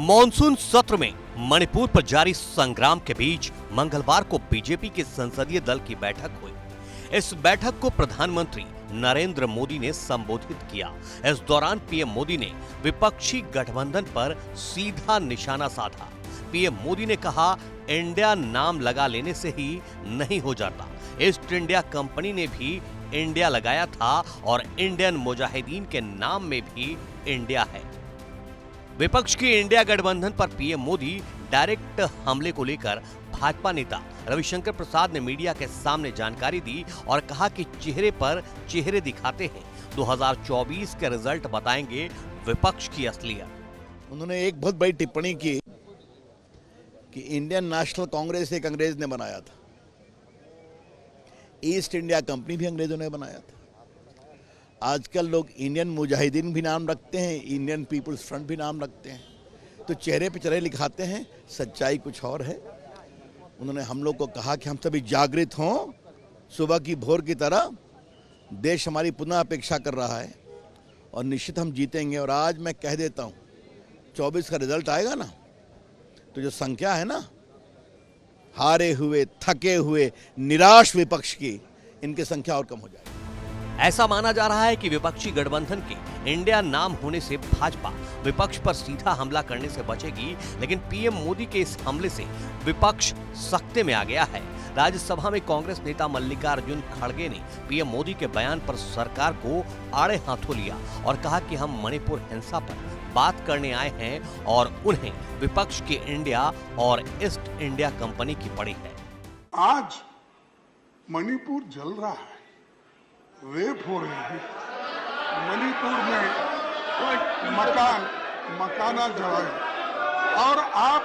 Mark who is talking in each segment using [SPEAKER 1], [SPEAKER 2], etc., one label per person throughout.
[SPEAKER 1] Monsoon सत्र में मणिपुर पर जारी संग्राम के बीच मंगलवार को बीजेपी के संसदीय दल की बैठक हुई। इस बैठक को प्रधानमंत्री नरेंद्र मोदी ने संबोधित किया। इस दौरान पीएम मोदी ने विपक्षी गठबंधन पर सीधा निशाना साधा। पीएम मोदी ने कहा, इंडिया नाम लगा लेने से ही नहीं हो जाता। ईस्ट इंडिया कंपनी ने भी इंडिया लगाया था और इंडियन मुजाहिदीन के नाम में भी इंडिया है। विपक्ष की इंडिया गठबंधन पर पीएम मोदी डायरेक्ट हमले को लेकर भाजपा नेता रविशंकर प्रसाद ने मीडिया के सामने जानकारी दी और कहा कि चेहरे पर चेहरे दिखाते हैं, 2024 के रिजल्ट बताएंगे विपक्ष की असलियत।
[SPEAKER 2] उन्होंने एक बहुत बड़ी टिप्पणी की कि इंडियन नेशनल कांग्रेस एक अंग्रेज ने बनाया था, ईस्ट इंडिया कंपनी भी अंग्रेजों ने बनाया था। आजकल लोग इंडियन मुजाहिदीन भी नाम रखते हैं, इंडियन पीपुल्स फ्रंट भी नाम रखते हैं, तो चेहरे पे चेहरे लिखाते हैं, सच्चाई कुछ और है। उन्होंने हम लोग को कहा कि हम सभी जागृत हों, सुबह की भोर की तरह देश हमारी पुनः अपेक्षा कर रहा है और निश्चित हम जीतेंगे। और आज मैं कह देता हूं, 24 का रिजल्ट आएगा ना, तो जो संख्या है ना हारे हुए, थके हुए, निराश विपक्ष की, इनकी संख्या और कम हो जाएगी।
[SPEAKER 1] ऐसा माना जा रहा है कि विपक्षी गठबंधन के इंडिया नाम होने से भाजपा विपक्ष पर सीधा हमला करने से बचेगी, लेकिन पीएम मोदी के इस हमले से विपक्ष सख्ते में आ गया है। राज्यसभा में कांग्रेस नेता मल्लिकार्जुन खड़गे ने पीएम मोदी के बयान पर सरकार को आड़े हाथों लिया और कहा कि हम मणिपुर हिंसा पर बात करने आए हैं और उन्हें विपक्ष की इंडिया और ईस्ट इंडिया कंपनी की पड़ी है।
[SPEAKER 3] आज मणिपुर जल रहा है, रेप हो रहे हैं, मणिपुर में मकाना जला है और आप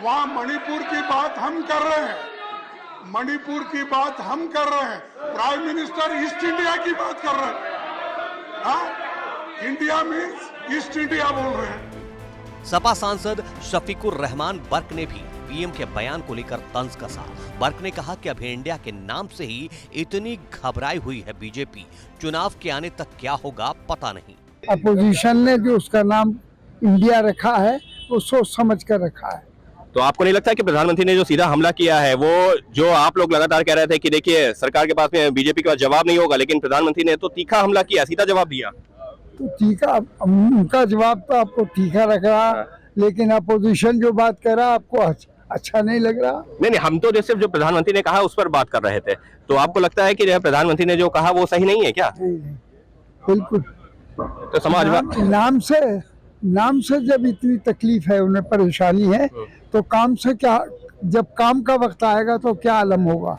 [SPEAKER 3] वहां मणिपुर की बात हम कर रहे हैं, मणिपुर की बात हम कर रहे हैं, प्राइम मिनिस्टर ईस्ट इंडिया की बात कर रहे हैं। हाँ, इंडिया मीन्स ईस्ट इंडिया बोल रहे हैं।
[SPEAKER 1] सपा सांसद शफीकुर रहमान बर्क ने भी पीएम के बयान को लेकर तंज कसा। बर्क ने कहा कि अभी इंडिया के नाम से ही इतनी घबराई हुई है बीजेपी, चुनाव के आने तक क्या होगा पता नहीं।
[SPEAKER 4] अपोजिशन ने जो उसका नाम इंडिया रखा है वो सोच समझ कर रखा है।
[SPEAKER 5] तो आपको नहीं लगता कि प्रधानमंत्री ने जो सीधा हमला किया है, वो जो आप लोग लगातार कह रहे थे कि देखिए सरकार के पास में बीजेपी के पास जवाब नहीं होगा, लेकिन प्रधानमंत्री ने तो तीखा हमला किया, सीधा जवाब दिया।
[SPEAKER 4] तो तीखा, उनका जवाब तो आपको तीखा लग रहा, लेकिन अपोजिशन जो बात कर रहा आपको अच्छा नहीं लग रहा।
[SPEAKER 5] नहीं, हम तो सिर्फ जो प्रधानमंत्री ने कहा उस पर बात कर रहे थे। तो आपको लगता है कि प्रधानमंत्री ने जो कहा वो सही नहीं है क्या?
[SPEAKER 4] नहीं, बिल्कुल।
[SPEAKER 5] तो समाज
[SPEAKER 4] नाम से जब इतनी तकलीफ है, उन्हें परेशानी है, तो काम से क्या, जब काम का वक्त आएगा तो क्या आलम होगा।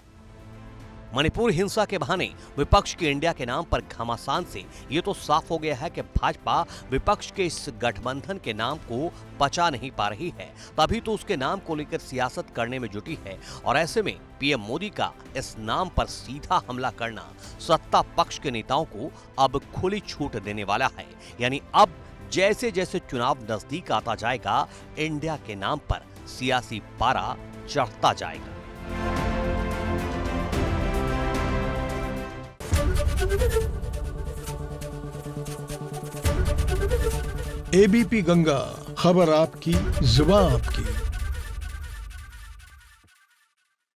[SPEAKER 1] मणिपुर हिंसा के बहाने विपक्ष की इंडिया के नाम पर घमासान से ये तो साफ हो गया है कि भाजपा विपक्ष के इस गठबंधन के नाम को पचा नहीं पा रही है, तभी तो उसके नाम को लेकर सियासत करने में जुटी है। और ऐसे में पीएम मोदी का इस नाम पर सीधा हमला करना सत्ता पक्ष के नेताओं को अब खुली छूट देने वाला है। यानी अब जैसे जैसे चुनाव नजदीक आता जाएगा, इंडिया के नाम पर सियासी पारा चढ़ता जाएगा।
[SPEAKER 6] एबीपी गंगा, खबर आपकी, जुबान आपकी।